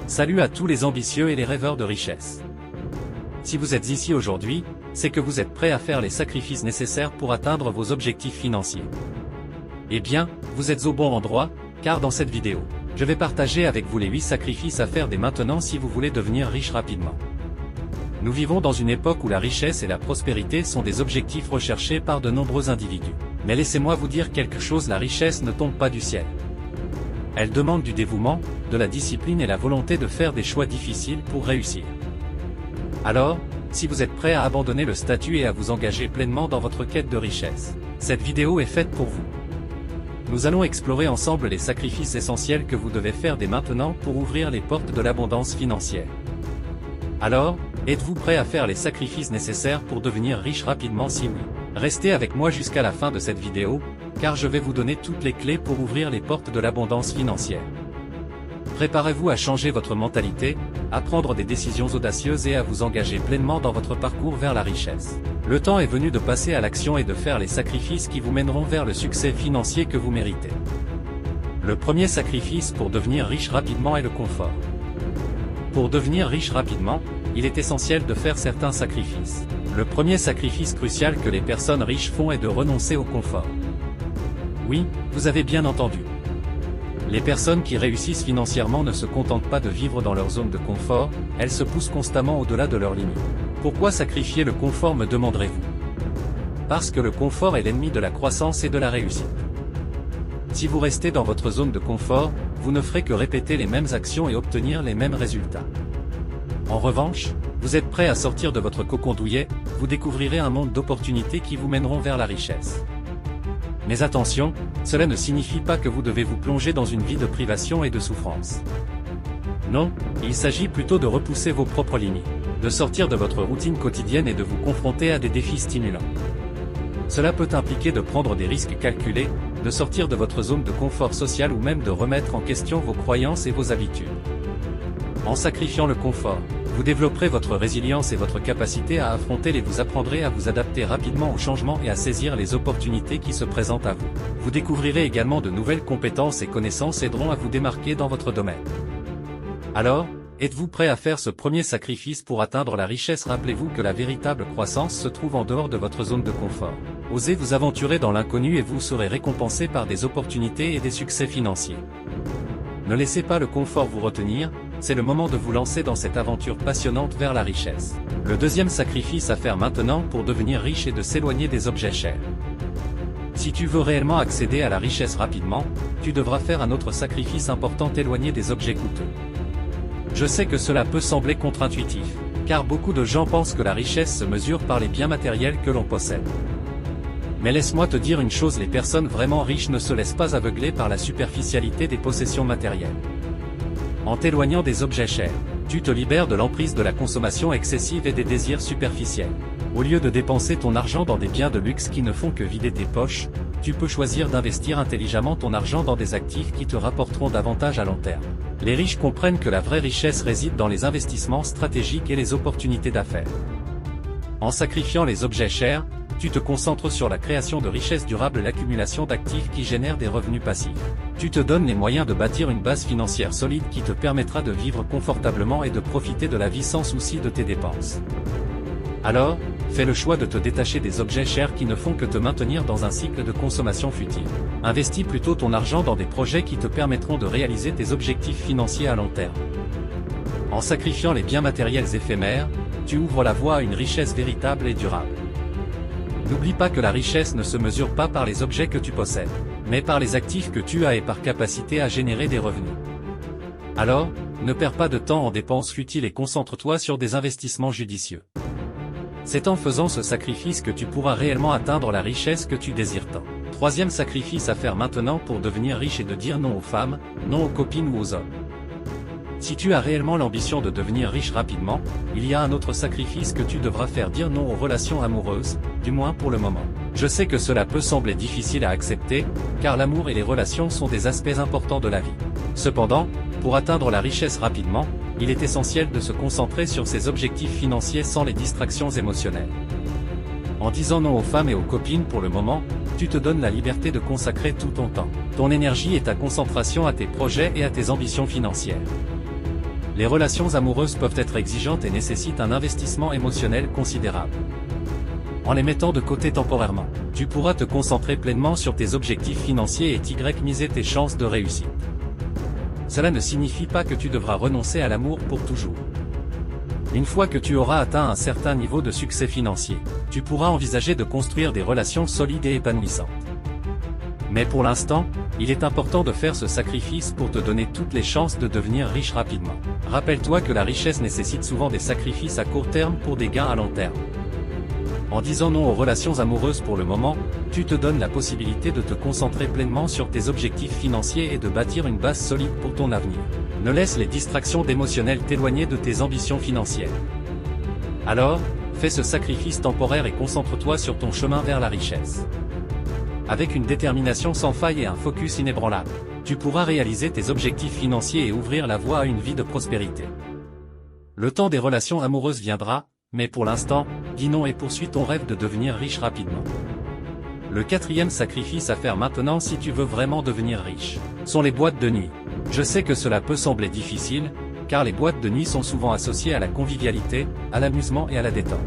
Salut à tous les ambitieux et les rêveurs de richesse. Si vous êtes ici aujourd'hui, c'est que vous êtes prêts à faire les sacrifices nécessaires pour atteindre vos objectifs financiers. Eh bien, vous êtes au bon endroit, car dans cette vidéo, je vais partager avec vous les 8 sacrifices à faire dès maintenant si vous voulez devenir riche rapidement. Nous vivons dans une époque où la richesse et la prospérité sont des objectifs recherchés par de nombreux individus. Mais laissez-moi vous dire quelque chose, la richesse ne tombe pas du ciel. Elle demande du dévouement, de la discipline et la volonté de faire des choix difficiles pour réussir. Alors, si vous êtes prêt à abandonner le statut et à vous engager pleinement dans votre quête de richesse, cette vidéo est faite pour vous. Nous allons explorer ensemble les sacrifices essentiels que vous devez faire dès maintenant pour ouvrir les portes de l'abondance financière. Alors, êtes-vous prêt à faire les sacrifices nécessaires pour devenir riche rapidement? Si oui, restez avec moi jusqu'à la fin de cette vidéo, car je vais vous donner toutes les clés pour ouvrir les portes de l'abondance financière. Préparez-vous à changer votre mentalité, à prendre des décisions audacieuses et à vous engager pleinement dans votre parcours vers la richesse. Le temps est venu de passer à l'action et de faire les sacrifices qui vous mèneront vers le succès financier que vous méritez. Le premier sacrifice pour devenir riche rapidement est le confort. Pour devenir riche rapidement, il est essentiel de faire certains sacrifices. Le premier sacrifice crucial que les personnes riches font est de renoncer au confort. Oui, vous avez bien entendu. Les personnes qui réussissent financièrement ne se contentent pas de vivre dans leur zone de confort, elles se poussent constamment au-delà de leurs limites. Pourquoi sacrifier le confort, me demanderez-vous? Parce que le confort est l'ennemi de la croissance et de la réussite. Si vous restez dans votre zone de confort, vous ne ferez que répéter les mêmes actions et obtenir les mêmes résultats. En revanche, vous êtes prêt à sortir de votre cocon douillet, vous découvrirez un monde d'opportunités qui vous mèneront vers la richesse. Mais attention, cela ne signifie pas que vous devez vous plonger dans une vie de privation et de souffrance. Non, il s'agit plutôt de repousser vos propres limites, de sortir de votre routine quotidienne et de vous confronter à des défis stimulants. Cela peut impliquer de prendre des risques calculés, de sortir de votre zone de confort social ou même de remettre en question vos croyances et vos habitudes. En sacrifiant le confort, vous développerez votre résilience et votre capacité à affronter et vous apprendrez à vous adapter rapidement aux changements et à saisir les opportunités qui se présentent à vous. Vous découvrirez également de nouvelles compétences et connaissances aideront à vous démarquer dans votre domaine. Alors, êtes-vous prêt à faire ce premier sacrifice pour atteindre la richesse? Rappelez-vous que la véritable croissance se trouve en dehors de votre zone de confort. Osez vous aventurer dans l'inconnu et vous serez récompensé par des opportunités et des succès financiers. Ne laissez pas le confort vous retenir, c'est le moment de vous lancer dans cette aventure passionnante vers la richesse. Le deuxième sacrifice à faire maintenant pour devenir riche est de s'éloigner des objets chers. Si tu veux réellement accéder à la richesse rapidement, tu devras faire un autre sacrifice important, t'éloigner des objets coûteux. Je sais que cela peut sembler contre-intuitif, car beaucoup de gens pensent que la richesse se mesure par les biens matériels que l'on possède. Mais laisse-moi te dire une chose, les personnes vraiment riches ne se laissent pas aveugler par la superficialité des possessions matérielles. En t'éloignant des objets chers, tu te libères de l'emprise de la consommation excessive et des désirs superficiels. Au lieu de dépenser ton argent dans des biens de luxe qui ne font que vider tes poches, tu peux choisir d'investir intelligemment ton argent dans des actifs qui te rapporteront davantage à long terme. Les riches comprennent que la vraie richesse réside dans les investissements stratégiques et les opportunités d'affaires. En sacrifiant les objets chers, tu te concentres sur la création de richesses durables, l'accumulation d'actifs qui génèrent des revenus passifs. Tu te donnes les moyens de bâtir une base financière solide qui te permettra de vivre confortablement et de profiter de la vie sans souci de tes dépenses. Alors, fais le choix de te détacher des objets chers qui ne font que te maintenir dans un cycle de consommation futile. Investis plutôt ton argent dans des projets qui te permettront de réaliser tes objectifs financiers à long terme. En sacrifiant les biens matériels éphémères, tu ouvres la voie à une richesse véritable et durable. N'oublie pas que la richesse ne se mesure pas par les objets que tu possèdes, mais par les actifs que tu as et par capacité à générer des revenus. Alors, ne perds pas de temps en dépenses futiles et concentre-toi sur des investissements judicieux. C'est en faisant ce sacrifice que tu pourras réellement atteindre la richesse que tu désires tant. Troisième sacrifice à faire maintenant pour devenir riche est de dire non aux femmes, non aux copines ou aux hommes. Si tu as réellement l'ambition de devenir riche rapidement, il y a un autre sacrifice que tu devras faire, dire non aux relations amoureuses, du moins pour le moment. Je sais que cela peut sembler difficile à accepter, car l'amour et les relations sont des aspects importants de la vie. Cependant, pour atteindre la richesse rapidement, il est essentiel de se concentrer sur ses objectifs financiers sans les distractions émotionnelles. En disant non aux femmes et aux copines pour le moment, tu te donnes la liberté de consacrer tout ton temps, ton énergie et ta concentration à tes projets et à tes ambitions financières. Les relations amoureuses peuvent être exigeantes et nécessitent un investissement émotionnel considérable. En les mettant de côté temporairement, tu pourras te concentrer pleinement sur tes objectifs financiers et miser tes chances de réussite. Cela ne signifie pas que tu devras renoncer à l'amour pour toujours. Une fois que tu auras atteint un certain niveau de succès financier, tu pourras envisager de construire des relations solides et épanouissantes. Mais pour l'instant, il est important de faire ce sacrifice pour te donner toutes les chances de devenir riche rapidement. Rappelle-toi que la richesse nécessite souvent des sacrifices à court terme pour des gains à long terme. En disant non aux relations amoureuses pour le moment, tu te donnes la possibilité de te concentrer pleinement sur tes objectifs financiers et de bâtir une base solide pour ton avenir. Ne laisse les distractions d'émotionnel t'éloigner de tes ambitions financières. Alors, fais ce sacrifice temporaire et concentre-toi sur ton chemin vers la richesse. Avec une détermination sans faille et un focus inébranlable, tu pourras réaliser tes objectifs financiers et ouvrir la voie à une vie de prospérité. Le temps des relations amoureuses viendra, mais pour l'instant, dis non et poursuis ton rêve de devenir riche rapidement. Le quatrième sacrifice à faire maintenant si tu veux vraiment devenir riche, sont les boîtes de nuit. Je sais que cela peut sembler difficile, car les boîtes de nuit sont souvent associées à la convivialité, à l'amusement et à la détente.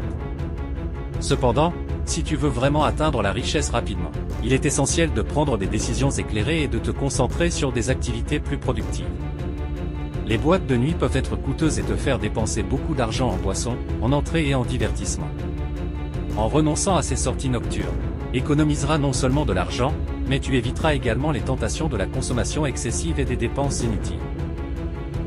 Cependant, si tu veux vraiment atteindre la richesse rapidement, il est essentiel de prendre des décisions éclairées et de te concentrer sur des activités plus productives. Les boîtes de nuit peuvent être coûteuses et te faire dépenser beaucoup d'argent en boissons, en entrées et en divertissement. En renonçant à ces sorties nocturnes, économiseras non seulement de l'argent, mais tu éviteras également les tentations de la consommation excessive et des dépenses inutiles.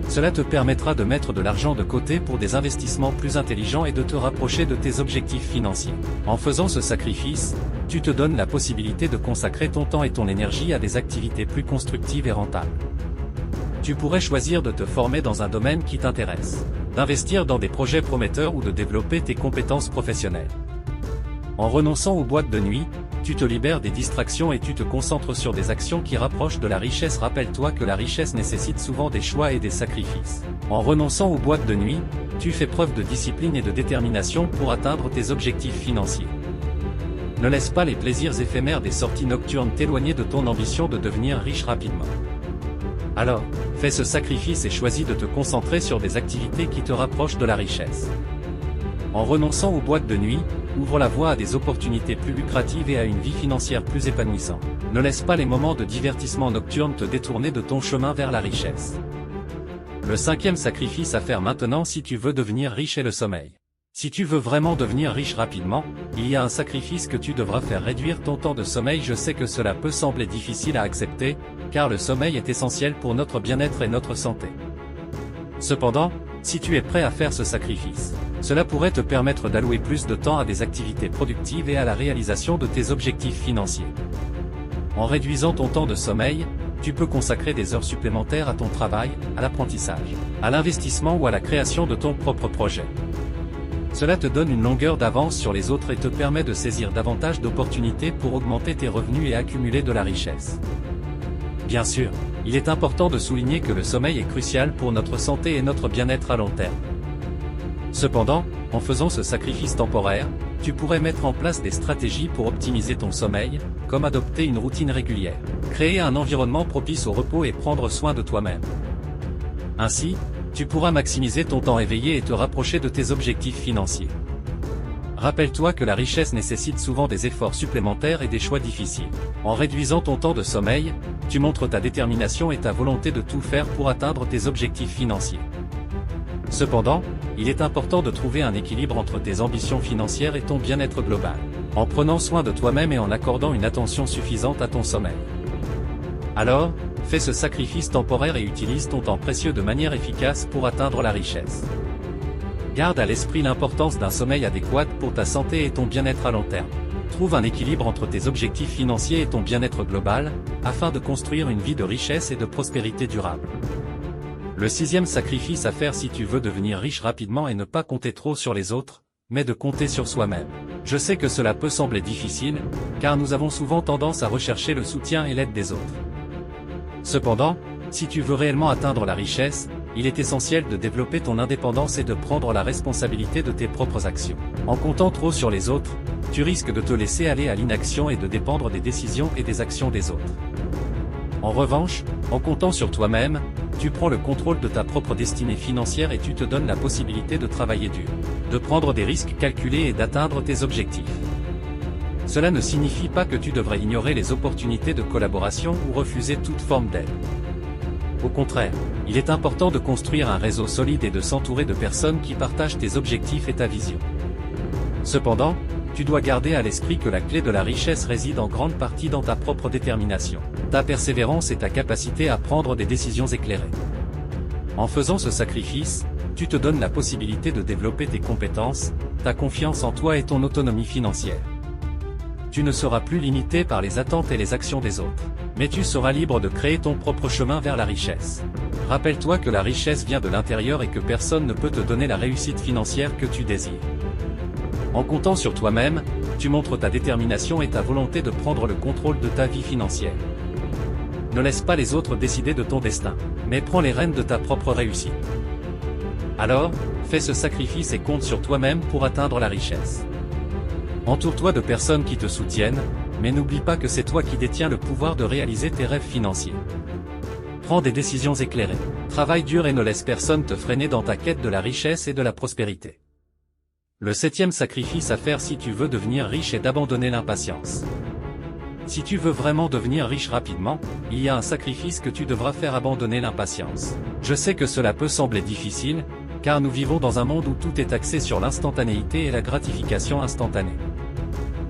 Cela te permettra de mettre de l'argent de côté pour des investissements plus intelligents et de te rapprocher de tes objectifs financiers. En faisant ce sacrifice, tu te donnes la possibilité de consacrer ton temps et ton énergie à des activités plus constructives et rentables. Tu pourrais choisir de te former dans un domaine qui t'intéresse, d'investir dans des projets prometteurs ou de développer tes compétences professionnelles. En renonçant aux boîtes de nuit, tu te libères des distractions et tu te concentres sur des actions qui rapprochent de la richesse. Rappelle-toi que la richesse nécessite souvent des choix et des sacrifices. En renonçant aux boîtes de nuit, tu fais preuve de discipline et de détermination pour atteindre tes objectifs financiers. Ne laisse pas les plaisirs éphémères des sorties nocturnes t'éloigner de ton ambition de devenir riche rapidement. Alors, fais ce sacrifice et choisis de te concentrer sur des activités qui te rapprochent de la richesse. En renonçant aux boîtes de nuit, ouvre la voie à des opportunités plus lucratives et à une vie financière plus épanouissante. Ne laisse pas les moments de divertissement nocturne te détourner de ton chemin vers la richesse. Le cinquième sacrifice à faire maintenant si tu veux devenir riche est le sommeil. Si tu veux vraiment devenir riche rapidement, il y a un sacrifice que tu devras faire: réduire ton temps de sommeil. Je sais que cela peut sembler difficile à accepter, car le sommeil est essentiel pour notre bien-être et notre santé. Cependant, si tu es prêt à faire ce sacrifice, cela pourrait te permettre d'allouer plus de temps à des activités productives et à la réalisation de tes objectifs financiers. En réduisant ton temps de sommeil, tu peux consacrer des heures supplémentaires à ton travail, à l'apprentissage, à l'investissement ou à la création de ton propre projet. Cela te donne une longueur d'avance sur les autres et te permet de saisir davantage d'opportunités pour augmenter tes revenus et accumuler de la richesse. Bien sûr, il est important de souligner que le sommeil est crucial pour notre santé et notre bien-être à long terme. Cependant, en faisant ce sacrifice temporaire, tu pourrais mettre en place des stratégies pour optimiser ton sommeil, comme adopter une routine régulière, créer un environnement propice au repos et prendre soin de toi-même. Ainsi, tu pourras maximiser ton temps éveillé et te rapprocher de tes objectifs financiers. Rappelle-toi que la richesse nécessite souvent des efforts supplémentaires et des choix difficiles. En réduisant ton temps de sommeil, tu montres ta détermination et ta volonté de tout faire pour atteindre tes objectifs financiers. Cependant, il est important de trouver un équilibre entre tes ambitions financières et ton bien-être global, en prenant soin de toi-même et en accordant une attention suffisante à ton sommeil. Alors, fais ce sacrifice temporaire et utilise ton temps précieux de manière efficace pour atteindre la richesse. Garde à l'esprit l'importance d'un sommeil adéquat pour ta santé et ton bien-être à long terme. Trouve un équilibre entre tes objectifs financiers et ton bien-être global, afin de construire une vie de richesse et de prospérité durable. Le sixième sacrifice à faire si tu veux devenir riche rapidement est ne pas compter trop sur les autres, mais de compter sur soi-même. Je sais que cela peut sembler difficile, car nous avons souvent tendance à rechercher le soutien et l'aide des autres. Cependant, si tu veux réellement atteindre la richesse, il est essentiel de développer ton indépendance et de prendre la responsabilité de tes propres actions. En comptant trop sur les autres, tu risques de te laisser aller à l'inaction et de dépendre des décisions et des actions des autres. En revanche, en comptant sur toi-même, tu prends le contrôle de ta propre destinée financière et tu te donnes la possibilité de travailler dur, de prendre des risques calculés et d'atteindre tes objectifs. Cela ne signifie pas que tu devrais ignorer les opportunités de collaboration ou refuser toute forme d'aide. Au contraire, il est important de construire un réseau solide et de s'entourer de personnes qui partagent tes objectifs et ta vision. Cependant, tu dois garder à l'esprit que la clé de la richesse réside en grande partie dans ta propre détermination, ta persévérance et ta capacité à prendre des décisions éclairées. En faisant ce sacrifice, tu te donnes la possibilité de développer tes compétences, ta confiance en toi et ton autonomie financière. Tu ne seras plus limité par les attentes et les actions des autres, mais tu seras libre de créer ton propre chemin vers la richesse. Rappelle-toi que la richesse vient de l'intérieur et que personne ne peut te donner la réussite financière que tu désires. En comptant sur toi-même, tu montres ta détermination et ta volonté de prendre le contrôle de ta vie financière. Ne laisse pas les autres décider de ton destin, mais prends les rênes de ta propre réussite. Alors, fais ce sacrifice et compte sur toi-même pour atteindre la richesse. Entoure-toi de personnes qui te soutiennent, mais n'oublie pas que c'est toi qui détiens le pouvoir de réaliser tes rêves financiers. Prends des décisions éclairées, travaille dur et ne laisse personne te freiner dans ta quête de la richesse et de la prospérité. Le 7e sacrifice à faire si tu veux devenir riche est d'abandonner l'impatience. Si tu veux vraiment devenir riche rapidement, il y a un sacrifice que tu devras faire: abandonner l'impatience. Je sais que cela peut sembler difficile, car nous vivons dans un monde où tout est axé sur l'instantanéité et la gratification instantanée.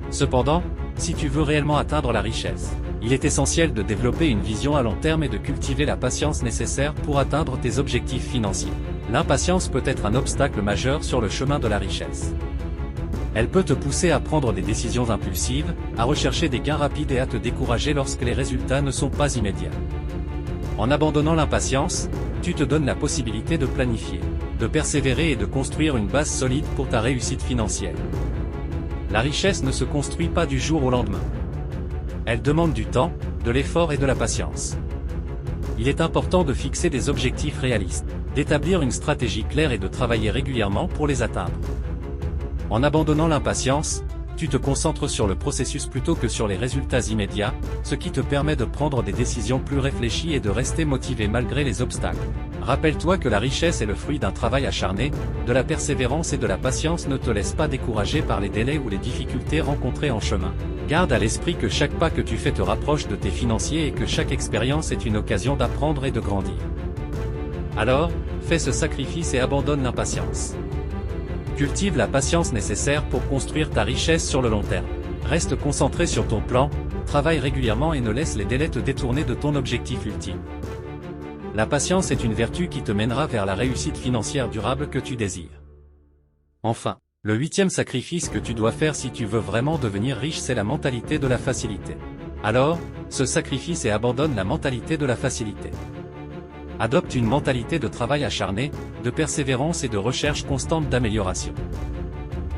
Cependant, si tu veux réellement atteindre la richesse, il est essentiel de développer une vision à long terme et de cultiver la patience nécessaire pour atteindre tes objectifs financiers. L'impatience peut être un obstacle majeur sur le chemin de la richesse. Elle peut te pousser à prendre des décisions impulsives, à rechercher des gains rapides et à te décourager lorsque les résultats ne sont pas immédiats. En abandonnant l'impatience, tu te donnes la possibilité de planifier, de persévérer et de construire une base solide pour ta réussite financière. La richesse ne se construit pas du jour au lendemain. Elle demande du temps, de l'effort et de la patience. Il est important de fixer des objectifs réalistes, d'établir une stratégie claire et de travailler régulièrement pour les atteindre. En abandonnant l'impatience, tu te concentres sur le processus plutôt que sur les résultats immédiats, ce qui te permet de prendre des décisions plus réfléchies et de rester motivé malgré les obstacles. Rappelle-toi que la richesse est le fruit d'un travail acharné, de la persévérance et de la patience. Ne te laisse pas décourager par les délais ou les difficultés rencontrées en chemin. Garde à l'esprit que chaque pas que tu fais te rapproche de tes financiers et que chaque expérience est une occasion d'apprendre et de grandir. Alors, fais ce sacrifice et abandonne l'impatience. Cultive la patience nécessaire pour construire ta richesse sur le long terme. Reste concentré sur ton plan, travaille régulièrement et ne laisse les délais te détourner de ton objectif ultime. La patience est une vertu qui te mènera vers la réussite financière durable que tu désires. Enfin, le 8e sacrifice que tu dois faire si tu veux vraiment devenir riche, c'est la mentalité de la facilité. Alors, ce sacrifice et abandonne la mentalité de la facilité. Adopte une mentalité de travail acharné, de persévérance et de recherche constante d'amélioration.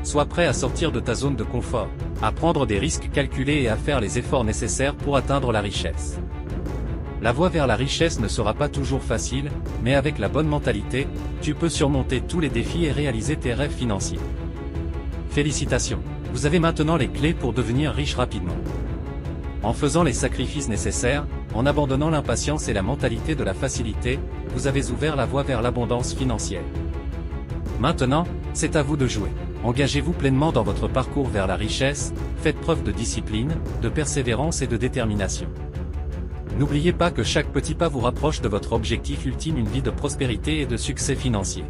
Sois prêt à sortir de ta zone de confort, à prendre des risques calculés et à faire les efforts nécessaires pour atteindre la richesse. La voie vers la richesse ne sera pas toujours facile, mais avec la bonne mentalité, tu peux surmonter tous les défis et réaliser tes rêves financiers. Félicitations, vous avez maintenant les clés pour devenir riche rapidement. En faisant les sacrifices nécessaires, en abandonnant l'impatience et la mentalité de la facilité, vous avez ouvert la voie vers l'abondance financière. Maintenant, c'est à vous de jouer. Engagez-vous pleinement dans votre parcours vers la richesse, faites preuve de discipline, de persévérance et de détermination. N'oubliez pas que chaque petit pas vous rapproche de votre objectif ultime, une vie de prospérité et de succès financier.